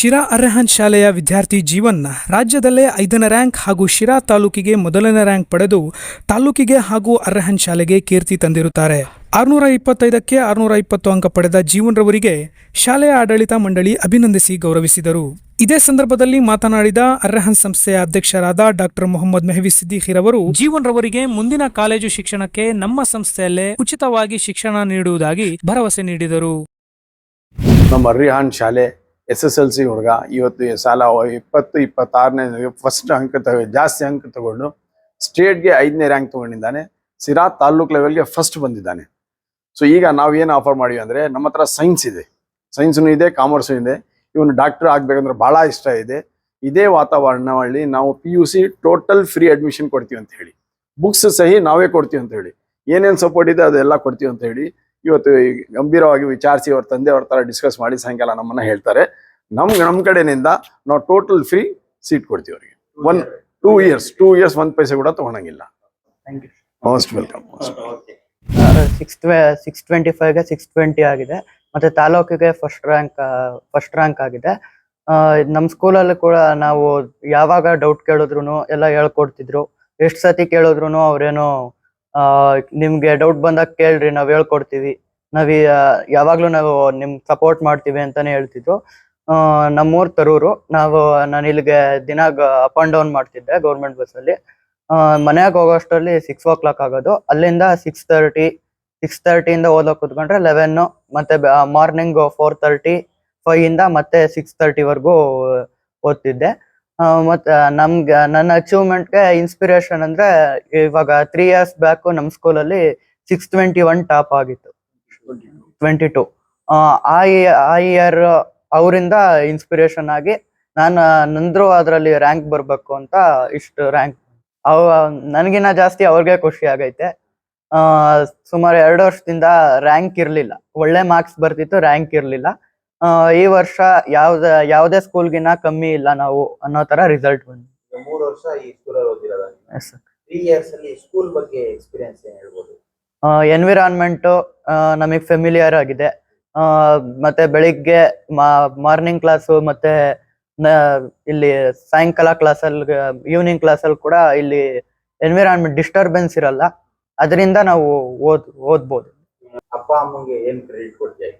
ಶಿರಾ ಅರ್ಹನ್ ಶಾಲೆಯ ವಿದ್ಯಾರ್ಥಿ ಜೀವನ್ ರಾಜ್ಯದಲ್ಲೇ 5ನೇ ರ್ಯಾಂಕ್ ಹಾಗೂ ಶಿರಾ ತಾಲೂಕಿಗೆ ಮೊದಲನೇ ರ್ಯಾಂಕ್ ಪಡೆದು ತಾಲೂಕಿಗೆ ಹಾಗೂ ಅರ್ಹನ್ ಶಾಲೆಗೆ ಕೀರ್ತಿ ತಂದಿರುತ್ತಾರೆ. 625ಕ್ಕೆ 620 ಅಂಕ ಪಡೆದ ಜೀವನ್ ರವರಿಗೆ ಶಾಲೆಯ ಆಡಳಿತ ಮಂಡಳಿ ಅಭಿನಂದಿಸಿ ಗೌರವಿಸಿದರು. ಇದೇ ಸಂದರ್ಭದಲ್ಲಿ ಮಾತನಾಡಿದ ಅರ್ಹನ್ ಸಂಸ್ಥೆಯ ಅಧ್ಯಕ್ಷರಾದ ಡಾಕ್ಟರ್ ಮೊಹಮ್ಮದ್ ಮೆಹವಿ ಸಿದ್ದಿಖಿರವರು ಜೀವನ್ ರವರಿಗೆ ಮುಂದಿನ ಕಾಲೇಜು ಶಿಕ್ಷಣಕ್ಕೆ ನಮ್ಮ ಸಂಸ್ಥೆಯಲ್ಲೇ ಉಚಿತವಾಗಿ ಶಿಕ್ಷಣ ನೀಡುವುದಾಗಿ ಭರವಸೆ ನೀಡಿದರು. ನಮ್ಮ ಅರ್ಹನ್ ಶಾಲೆ SSLC ಹುಡುಗ ಇವತ್ತು ಸಾಲ 20-26ನೇ ಫಸ್ಟ್ ಅಂಕ ಜಾಸ್ತಿ ಅಂಕ ತಗೊಂಡು ಸ್ಟೇಟ್ಗೆ 5ನೇ ರ್ಯಾಂಕ್ ತಗೊಂಡಿದ್ದಾನೆ. ಸಿರಾ ತಾಲೂಕ್ ಲೆವೆಲ್ಗೆ ಫಸ್ಟ್ ಬಂದಿದ್ದಾನೆ. ಸೊ ಈಗ ನಾವೇನು ಆಫರ್ ಮಾಡಿವಿ ಅಂದರೆ ನಮ್ಮ ಹತ್ರ ಸೈನ್ಸ್ ಇದೆ, ಸೈನ್ಸ್ನು ಇದೆ, ಕಾಮರ್ಸು ಇದೆ. ಇವನು ಡಾಕ್ಟರ್ ಆಗ್ಬೇಕಂದ್ರೆ ಭಾಳ ಇಷ್ಟ ಇದೆ. ಇದೇ ವಾತಾವರಣದಲ್ಲಿ ನಾವು PUC ಟೋಟಲ್ ಫ್ರೀ ಅಡ್ಮಿಷನ್ ಕೊಡ್ತೀವಿ ಅಂತ ಹೇಳಿ, ಬುಕ್ಸ್ ಸಹಿ ನಾವೇ ಕೊಡ್ತೀವಿ ಅಂತ ಹೇಳಿ, ಏನೇನು ಸಪೋರ್ಟ್ ಇದೆ ಅದೆಲ್ಲ ಕೊಡ್ತೀವಿ ಅಂತ ಹೇಳಿ ಇವತ್ತು ಗಂಭೀರವಾಗಿ ವಿಚಾರಿಸಿ ಅವ್ರ ತಂದೆ ಅವ್ರ ಥರ ಡಿಸ್ಕಸ್ ಮಾಡಿ ಸಾಯಂಕಾಲ ನಮ್ಮನ್ನ ಹೇಳ್ತಾರೆ. ನಮ್ಮ ಕಡೆಯಿಂದ ನಾವು ಟೋಟಲ್ ಫ್ರೀ ಸೀಟ್ ಕೊಡ್ತೀವಿ ಅವರಿಗೆ. 2 ಇಯರ್ಸ್ 1 ಪೈಸೆ ಕೂಡ ತಗೊಳಂಗಿಲ್ಲ. Most welcome. 625ಗೆ 620 ಆಗಿದೆ. ಮತ್ತೆ ತಾಲೂಕಿಗೆ ಫಸ್ಟ್ ರ್ಯಾಂಕ್ ಆಗಿದೆ. ನಮ್ಮ ಸ್ಕೂಲಲ್ಲಿ ಕೂಡ ನಾವು ಯಾವಾಗ ಡೌಟ್ ಕೇಳಿದ್ರು ಎಲ್ಲ ಹೇಳ್ಕೊಡ್ತಿದ್ರು. ಎಷ್ಟು ಸತಿ ಕೇಳಿದ್ರು ಅವ್ರೇನೋ ನಿಮ್ಗೆ ಡೌಟ್ ಬಂದಾಗ ಕೇಳ್ರಿ, ನಾವ್ ಹೇಳ್ಕೊಡ್ತೀವಿ, ಯಾವಾಗ್ಲೂ ನಾವು ನಿಮ್ ಸಪೋರ್ಟ್ ಮಾಡ್ತೀವಿ ಅಂತಾನೆ ಹೇಳ್ತಿದ್ರು. ನಮ್ಮೂರ್ ತರೂರು. ನಾನು ಇಲ್ಲಿಗೆ ದಿನ ಅಪ್ ಅಂಡ್ ಡೌನ್ ಮಾಡ್ತಿದ್ದೆ ಗೌರ್ಮೆಂಟ್ ಬಸ್ ಅಲ್ಲಿ. ಮನೆಯಾಗ ಹೋಗೋಷ್ಟರಲ್ಲಿ 6 o'clock ಆಗೋದು. ಅಲ್ಲಿಂದ 6:30 ಇಂದ ಓದೋಕ್ ಕೂತ್ಕೊಂಡ್ರೆ 11, ಮತ್ತೆ ಮಾರ್ನಿಂಗ್ 4:35 ಇಂದ ಮತ್ತೆ 6:30 ವರ್ಗೂ ಓದ್ತಿದ್ದೆ. ಮತ್ತೆ ನನ್ನ ಅಚೀವ್ಮೆಂಟ್ಗೆ ಇನ್ಸ್ಪಿರೇಷನ್ ಅಂದ್ರೆ ಇವಾಗ 3 years ಬ್ಯಾಕ್ ನಮ್ ಸ್ಕೂಲಲ್ಲಿ 621 ಟಾಪ್ ಆಗಿತ್ತು, 22. ಆ ಇಯರ್ ಅವರಿಂದ ಇನ್ಸ್ಪಿರೇಷನ್ ಆಗಿ ನಂದ್ರು ಅದ್ರಲ್ಲಿ ರ್ಯಾಂಕ್ ಬರ್ಬೇಕು ಅಂತ ಇಷ್ಟು ರ್ಯಾಂಕ್. ನನ್ಗಿನ್ನ ಜಾಸ್ತಿ ಅವ್ರಿಗೆ ಖುಷಿ ಆಗೈತೆ. ಸುಮಾರು 2 ವರ್ಷದಿಂದ ರ್ಯಾಂಕ್ ಇರ್ಲಿಲ್ಲ, ಒಳ್ಳೆ ಮಾರ್ಕ್ಸ್ ಬರ್ತಿತ್ತು, ರ್ಯಾಂಕ್ ಇರ್ಲಿಲ್ಲ. ಈ ವರ್ಷ ಯಾವ್ದೇ ಸ್ಕೂಲ್ಗಿನ್ನ ಕಮ್ಮಿ ಇಲ್ಲ ನಾವು ಅನ್ನೋ ತರ ರಿಸಲ್ಟ್ ಬಂತು. 3 ವರ್ಷ ಈ ಸ್ಕೂಲಲ್ಲಿ ಓದಿರೋದ. 3 years ಅಲ್ಲಿ ಸ್ಕೂಲ್ ಬಗ್ಗೆ ಎಕ್ಸ್ಪೀರಿಯನ್ಸ್ ಏನ್ ಹೇಳ್ಬೋದು? ಎನ್ವಿರಾನ್ಮೆಂಟ್ ನಮಗ್ ಫೆಮಿಲಿಯರ್ ಆಗಿದೆ. ಮತ್ತೆ ಬೆಳಿಗ್ಗೆ ಮಾರ್ನಿಂಗ್ ಕ್ಲಾಸು ಮತ್ತೆ ಇಲ್ಲಿ ಸಾಯಂಕಾಲ ಕ್ಲಾಸಲ್ಲಿ, ಈವ್ನಿಂಗ್ ಕ್ಲಾಸಲ್ಲಿ ಕೂಡ ಇಲ್ಲಿ ಎನ್ವಿರಾನ್ಮೆಂಟ್ ಡಿಸ್ಟರ್ಬೆನ್ಸ್ ಇರಲ್ಲ. ಅದರಿಂದ ನಾವು ಓದ್ಬೋದು. ಅಪ್ಪ ಅಮ್ಮಂಗೆ ಏನ್ ಕ್ರೆಡಿಟ್ ಕೊಡ್ತೀಯ?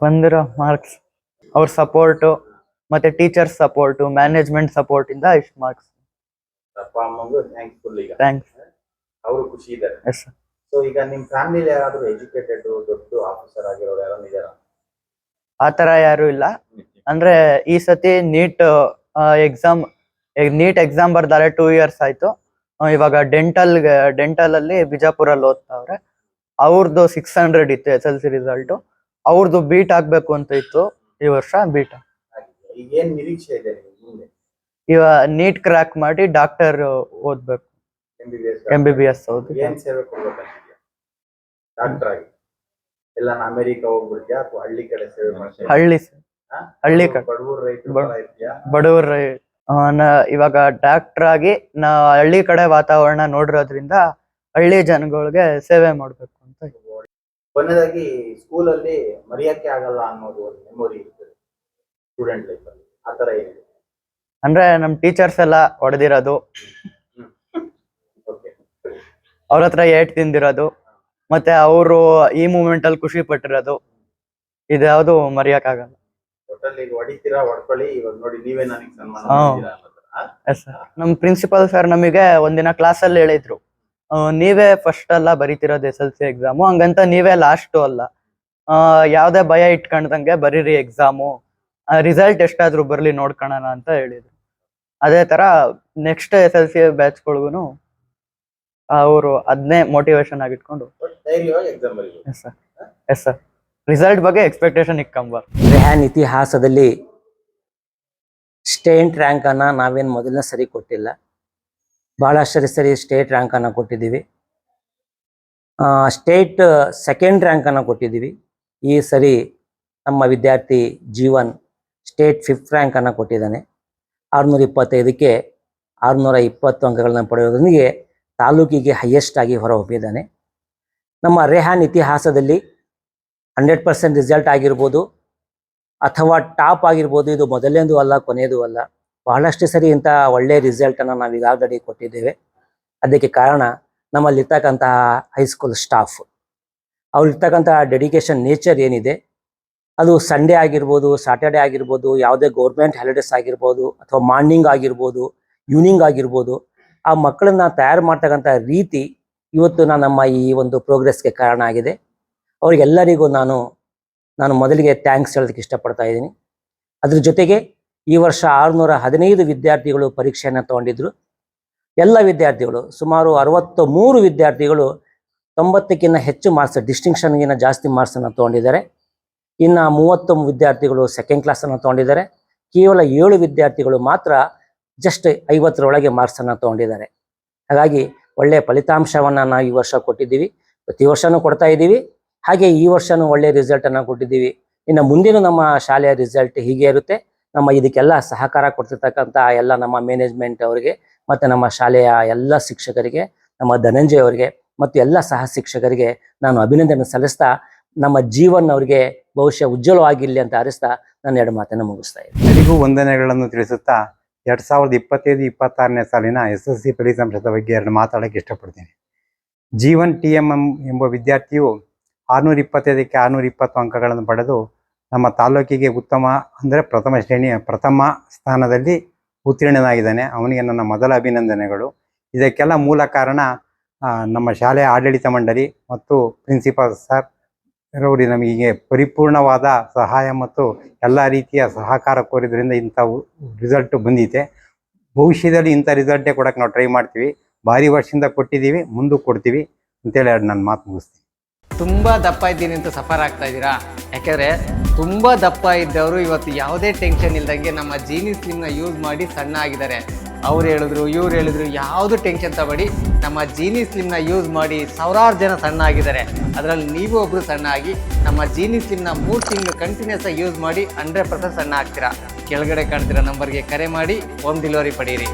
ಬಂದಿರೋ ಮಾರ್ಕ್ಸ್, ಅವ್ರ ಸಪೋರ್ಟು, ಮತ್ತೆ ಟೀಚರ್ಸ್ ಸಪೋರ್ಟು, ಮ್ಯಾನೇಜ್ಮೆಂಟ್ ಸಪೋರ್ಟ್ ಇಂದ ಇಷ್ಟು ಮಾರ್ಕ್ಸ್. ಅಪ್ಪ ಅಮ್ಮಂಗೂ ಥ್ಯಾಂಕ್ಸ್ಫುಲ್. ಈಗ ಥ್ಯಾಂಕ್ಸ್, ಅವರು ಖುಷಿ ಇದ್ದಾರೆ. Yes sir. ಸೊ ಈಗ ನಿಮ್ ಫ್ಯಾಮಿಲಿ ಯಾರಾದ್ರೂ ಎಜುಕೇಟೆಡ್ ದೊಡ್ಡ ಆಫೀಸರ್ ಆಗಿರೋರು ಯಾರು ಇದಾರ? ಆತರ ಯಾರು ಇಲ್ಲ. ಅಂದ್ರೆ ಈ ಸತಿ ನೀಟ್ ಎಕ್ಸಾಮ್ ಬರ್ದಾರೆ. 2 years ಆಯ್ತು. ಇವಾಗ ಡೆಂಟಲ್ ಅಲ್ಲಿ ಬಿಜಾಪುರಲ್ಲಿ ಓದ್ತಾವ್ರೆ. ಅವ್ರದ್ದು 600 ಇತ್ತು SSLC ರಿಸಲ್ಟ್. ಅವ್ರದ್ದು ಬೀಟ್ ಆಗ್ಬೇಕು ಅಂತ ಇತ್ತು. ಈ ವರ್ಷ ಬೀಟ್. ಈಗ ಏನ್ ನಿರೀಕ್ಷೆ ಇದೆ ಮುಂದೆ? ಇವಾಗ ನೀಟ್ ಕ್ರ್ಯಾಕ್ ಮಾಡಿ ಡಾಕ್ಟರ್ ಓದ್ಬೇಕು, MBBS. ಹೌದು. ಏನ್ ಸೇವೆ ಕೊಡ್ಬೇಕಂತಿದ್ಯಾ ಡಾಕ್ಟರ್ ಆಗಿ? ಎಲ್ಲ ಅಮೆರಿಕ ಹೋಗ್ಬಿಡ್ತೀಯಾ ಅಥವಾ ಹಳ್ಳಿ ಕಡೆ ಸೇವೆ ಮಾಡ್ತೀಯಾ? ಹಳ್ಳಿ ಕಡೆ ಬಡವ್ರ ರೈತರು ಇರ್ತೀಯಾ? ಬಡವ್ರ ಇವಾಗ ಡಾಕ್ಟರ್ ಆಗಿ ಹಳ್ಳಿ ಕಡೆ ವಾತಾವರಣ ನೋಡಿರೋದ್ರಿಂದ ಹಳ್ಳಿ ಜನಗಳಿಗೆ ಸೇವೆ ಮಾಡ್ಬೇಕು ಅಂತ. ಕೊನೆಯದಾಗಿ ಸ್ಕೂಲಲ್ಲಿ ಮರೆಯಕ್ಕೆ ಆಗಲ್ಲ ಅನ್ನೋದು ಒಂದು ಮೆಮೊರಿ ಇರ್ತದೆ ಸ್ಟೂಡೆಂಟ್ ಲೈಫ್ ಅಲ್ಲಿ, ಆತರ ಏನಿದೆ? ಅಂದ್ರೆ ನಮ್ ಟೀಚರ್ಸ್ ಎಲ್ಲ ಹೊಡೆದಿರೋದು, ಅವ್ರ ಹತ್ರ ಏಟ್ ತಿಂದಿರೋದು, ಮತ್ತೆ ಅವರು ಈ ಮೂಮೆಂಟ್ ಅಲ್ಲಿ ಖುಷಿ ಪಟ್ಟಿರೋದು, ಇದ್ಯಾವುದು ಮರೆಯಕ್ ಆಗಲ್ಲ. ಈಗ ಹೊಡಿತೀರಾ, ಹೊಡ್ಕೊಳ್ಳಿ, ಇವಾಗ ನೋಡಿ ನೀವೇ ನನಗೆ ಸನ್ಮಾನ ಮಾಡಿದ್ದೀರಾ ಅನ್ನೋದು. ನಮ್ ಪ್ರಿನ್ಸಿಪಲ್ ಸರ್ ನಮಗೆ ಒಂದಿನ ಕ್ಲಾಸ್ ಅಲ್ಲಿ ಹೇಳಿದ್ರು, ನೀವೇ ಫಸ್ಟ್ ಅಲ್ಲ ಬರೀತಿರೋದು SSLC ಎಕ್ಸಾಮು, ಹಂಗಂತ ನೀವೇ ಲಾಸ್ಟ್ ಅಲ್ಲ, ಯಾವ್ದೇ ಭಯ ಇಟ್ಕೊಂಡಂಗೆ ಬರೀರಿ ಎಕ್ಸಾಮು, ರಿಸಲ್ಟ್ ಎಷ್ಟಾದ್ರೂ ಬರ್ಲಿ ನೋಡ್ಕೊಳ್ಳೋಣ ಅಂತ ಹೇಳಿದ್ರು. ಅದೇ ತರ ನೆಕ್ಸ್ಟ್ SSLC ಬ್ಯಾಚ್ಗಳಿಗೂ ಅವರು ಅದನ್ನೇ ಮೋಟಿವೇಶನ್ ಆಗಿಟ್ಕೊಂಡು ಎಸ್ ಸರ್ ರಿಸಲ್ಟ್ ಬಗ್ಗೆ ಎಕ್ಸ್ಪೆಕ್ಟೇಷನ್ ಇಕ್ಕಂಬಾರ. ರೆಹಾನ್ ಇತಿಹಾಸದಲ್ಲಿ ಸ್ಟೇಟ್ ರ್ಯಾಂಕ್ ಅನ್ನ ನಾವೇನು ಮೊದಲನೇ ಸರಿ ಕೊಟ್ಟಿಲ್ಲ, ಬಹಳಷ್ಟು ಸರಿ ಸ್ಟೇಟ್ ರ್ಯಾಂಕ್ ಅನ್ನ ಕೊಟ್ಟಿದ್ದೀವಿ. ಸ್ಟೇಟ್ ಸೆಕೆಂಡ್ ರ್ಯಾಂಕ್ ಅನ್ನ ಕೊಟ್ಟಿದ್ದೀವಿ. ಈ ಸರಿ ನಮ್ಮ ವಿದ್ಯಾರ್ಥಿ ಜೀವನ್ ಸ್ಟೇಟ್ 5th ರ್ಯಾಂಕ್ ಅನ್ನ ಕೊಟ್ಟಿದ್ದಾನೆ. 625ಕ್ಕೆ 620 ಅಂಕಗಳನ್ನ ಪಡೆಯೋದೊಂದಿಗೆ ತಾಲೂಕಿಗೆ ಹೈಯೆಸ್ಟ್ ಆಗಿ ಹೊರಹೊಮ್ಮಿದ್ದಾನೆ. ನಮ್ಮ ರೆಹಾನ್ ಇತಿಹಾಸದಲ್ಲಿ 100% ರಿಸಲ್ಟ್ ಆಗಿರ್ಬೋದು, ಅಥವಾ ಟಾಪ್ ಆಗಿರ್ಬೋದು. ಇದು ಮೊದಲನೇದು ಅಲ್ಲ, ಕೊನೆಯದು ಅಲ್ಲ. ಬಹಳಷ್ಟು ಸರಿ ಇಂಥ ಒಳ್ಳೆಯ ರಿಸಲ್ಟನ್ನು ನಾವು ಈಗಾಗಲೇ ಕೊಟ್ಟಿದ್ದೇವೆ. ಅದಕ್ಕೆ ಕಾರಣ ನಮ್ಮಲ್ಲಿರ್ತಕ್ಕಂತಹ ಹೈಸ್ಕೂಲ್ ಸ್ಟಾಫ್, ಅವ್ರಿರ್ತಕ್ಕಂತಹ ಡೆಡಿಕೇಶನ್ ನೇಚರ್ ಏನಿದೆ, ಅದು ಸಂಡೇ ಆಗಿರ್ಬೋದು, ಸಾಟರ್ಡೆ ಆಗಿರ್ಬೋದು, ಯಾವುದೇ ಗೌರ್ಮೆಂಟ್ ಹಾಲಿಡೇಸ್ ಆಗಿರ್ಬೋದು, ಅಥವಾ ಮಾರ್ನಿಂಗ್ ಆಗಿರ್ಬೋದು, ಈವ್ನಿಂಗ್ ಆಗಿರ್ಬೋದು, ಆ ಮಕ್ಕಳನ್ನ ತಯಾರು ಮಾಡ್ತಕ್ಕಂಥ ರೀತಿ ಇವತ್ತು ನಮ್ಮ ಈ ಒಂದು ಪ್ರೋಗ್ರೆಸ್ಗೆ ಕಾರಣ ಆಗಿದೆ. ಅವರಿಗೆಲ್ಲರಿಗೂ ನಾನು ಮೊದಲಿಗೆ ಥ್ಯಾಂಕ್ಸ್ ಹೇಳೋದಕ್ಕೆ ಇಷ್ಟಪಡ್ತಾ ಇದ್ದೀನಿ. ಅದ್ರ ಜೊತೆಗೆ ಈ ವರ್ಷ 615 ವಿದ್ಯಾರ್ಥಿಗಳು ಪರೀಕ್ಷೆಯನ್ನು ತಗೊಂಡಿದ್ರು. ಎಲ್ಲ ವಿದ್ಯಾರ್ಥಿಗಳು, ಸುಮಾರು 63 ವಿದ್ಯಾರ್ಥಿಗಳು 90ಕ್ಕಿಂತ ಹೆಚ್ಚು ಮಾರ್ಕ್ಸ್, ಡಿಸ್ಟಿಂಕ್ಷನ್ಗಿಂತ ಜಾಸ್ತಿ ಮಾರ್ಕ್ಸನ್ನು ತೊಗೊಂಡಿದ್ದಾರೆ. ಇನ್ನು 30 ವಿದ್ಯಾರ್ಥಿಗಳು ಸೆಕೆಂಡ್ ಕ್ಲಾಸನ್ನು ತೊಗೊಂಡಿದ್ದಾರೆ. ಕೇವಲ 7 ವಿದ್ಯಾರ್ಥಿಗಳು ಮಾತ್ರ ಜಸ್ಟ್ 50ರೊಳಗೆ ಮಾರ್ಕ್ಸನ್ನು ತೊಗೊಂಡಿದ್ದಾರೆ. ಹಾಗಾಗಿ ಒಳ್ಳೆಯ ಫಲಿತಾಂಶವನ್ನು ನಾವು ಈ ವರ್ಷ ಕೊಟ್ಟಿದ್ದೀವಿ. ಪ್ರತಿ ವರ್ಷವೂ ಕೊಡ್ತಾ ಇದ್ದೀವಿ. ಹಾಗೆ ಈ ವರ್ಷವೂ ಒಳ್ಳೆಯ ರಿಸಲ್ಟನ್ನು ಕೊಟ್ಟಿದ್ದೀವಿ. ಇನ್ನು ಮುಂದಿನ ನಮ್ಮ ಶಾಲೆಯ ರಿಸಲ್ಟ್ ಹೀಗೆ ಇರುತ್ತೆ. ಇದಕ್ಕೆಲ್ಲ ಸಹಕಾರ ಕೊಡ್ತಿರ್ತಕ್ಕಂಥ ಎಲ್ಲ ನಮ್ಮ ಮ್ಯಾನೇಜ್ಮೆಂಟ್ ಅವರಿಗೆ ಮತ್ತು ನಮ್ಮ ಶಾಲೆಯ ಎಲ್ಲ ಶಿಕ್ಷಕರಿಗೆ, ನಮ್ಮ ಧನಂಜಯ ಅವರಿಗೆ ಮತ್ತು ಎಲ್ಲ ಸಹ ಶಿಕ್ಷಕರಿಗೆ ನಾನು ಅಭಿನಂದನೆ ಸಲ್ಲಿಸ್ತಾ, ನಮ್ಮ ಜೀವನ ಅವರಿಗೆ ಭವಿಷ್ಯ ಉಜ್ವಲವಾಗಿರಲಿ ಅಂತ ಹಾರೈಸ್ತಾ ನಾನು 2 ಮಾತನ್ನು ಮುಗಿಸ್ತಾ ಇದ್ದೀನಿ. ಎಲ್ಲರಿಗೂ ವಂದನೆಗಳನ್ನು ತಿಳಿಸುತ್ತಾ 2025-26ನೇ ಸಾಲಿನ SSLC ಫಲಿತಾಂಶದ ಬಗ್ಗೆ 2 ಮಾತಾಡೋಕ್ಕೆ ಇಷ್ಟಪಡ್ತೀನಿ. ಜೀವನ್ TMM ಎಂಬ ವಿದ್ಯಾರ್ಥಿಯು 625ಕ್ಕೆ 620 ಅಂಕಗಳನ್ನು ಪಡೆದು ನಮ್ಮ ತಾಲೂಕಿಗೆ ಉತ್ತಮ ಅಂದರೆ ಪ್ರಥಮ ಸ್ಥಾನದಲ್ಲಿ ಉತ್ತೀರ್ಣನಾಗಿದ್ದಾನೆ. ಅವನಿಗೆ ನನ್ನ ಮೊದಲ ಅಭಿನಂದನೆಗಳು. ಇದಕ್ಕೆಲ್ಲ ಮೂಲ ಕಾರಣ ನಮ್ಮ ಶಾಲೆಯ ಆಡಳಿತ ಮಂಡಳಿ ಮತ್ತು ಪ್ರಿನ್ಸಿಪಾಲ್ ಸರ್ ರವರು ನಮಗೆ ಪರಿಪೂರ್ಣವಾದ ಸಹಾಯ ಮತ್ತು ಎಲ್ಲ ರೀತಿಯ ಸಹಕಾರ ಕೋರಿದ್ರಿಂದ ಇಂಥ ರಿಸಲ್ಟ್ ಬಂದಿದೆ. ಭವಿಷ್ಯದಲ್ಲಿ ಇಂಥ ರಿಸಲ್ಟೇ ಕೊಡೋಕ್ಕೆ ನಾವು ಟ್ರೈ ಮಾಡ್ತೀವಿ. ಭಾರಿ ವರ್ಷದಿಂದ ಕೊಟ್ಟಿದ್ದೀವಿ, ಮುಂದೆ ಕೊಡ್ತೀವಿ ಅಂತೇಳಿ ನನ್ನ ಮಾತು ಮುಗಿಸ್ತೀನಿ. ತುಂಬ ದಪ್ಪ ಇದ್ದೀನಿ ಅಂತ ಸಫರ್ ಆಗ್ತಾ ಇದ್ದೀರಾ? ಯಾಕೆಂದರೆ ತುಂಬ ದಪ್ಪ ಇದ್ದವರು ಇವತ್ತು ಯಾವುದೇ ಟೆನ್ಷನ್ ಇಲ್ದಂಗೆ ನಮ್ಮ ಜೀನಿ ಸ್ಲಿಮ್ನ ಯೂಸ್ ಮಾಡಿ ಸಣ್ಣ ಆಗಿದ್ದಾರೆ. ಅವ್ರು ಹೇಳಿದ್ರು, ಇವ್ರು ಹೇಳಿದ್ರು, ಯಾವುದು ಟೆನ್ಷನ್ ತಗೊಳ್ಳಿ. ನಮ್ಮ ಜೀನಿ ಸ್ಲಿಮ್ನ ಯೂಸ್ ಮಾಡಿ ಸಾವಿರಾರು ಜನ ಸಣ್ಣ ಆಗಿದ್ದಾರೆ. ಅದರಲ್ಲಿ ನೀವು ಒಬ್ಬರು ಸಣ್ಣ ಆಗಿ ನಮ್ಮ ಜೀನಿ ಸ್ಲಿಮ್ನ 3 ತಿಂಗಳು ಕಂಟಿನ್ಯೂಸ್ ಆಗಿ ಯೂಸ್ ಮಾಡಿ 100% ಸಣ್ಣ ಆಗ್ತೀರಾ. ಕೆಳಗಡೆ ಕಾಣ್ತಿರೋ ನಂಬರ್ಗೆ ಕರೆ ಮಾಡಿ ಹೋಮ್ ಡೆಲಿವರಿ ಪಡೀರಿ.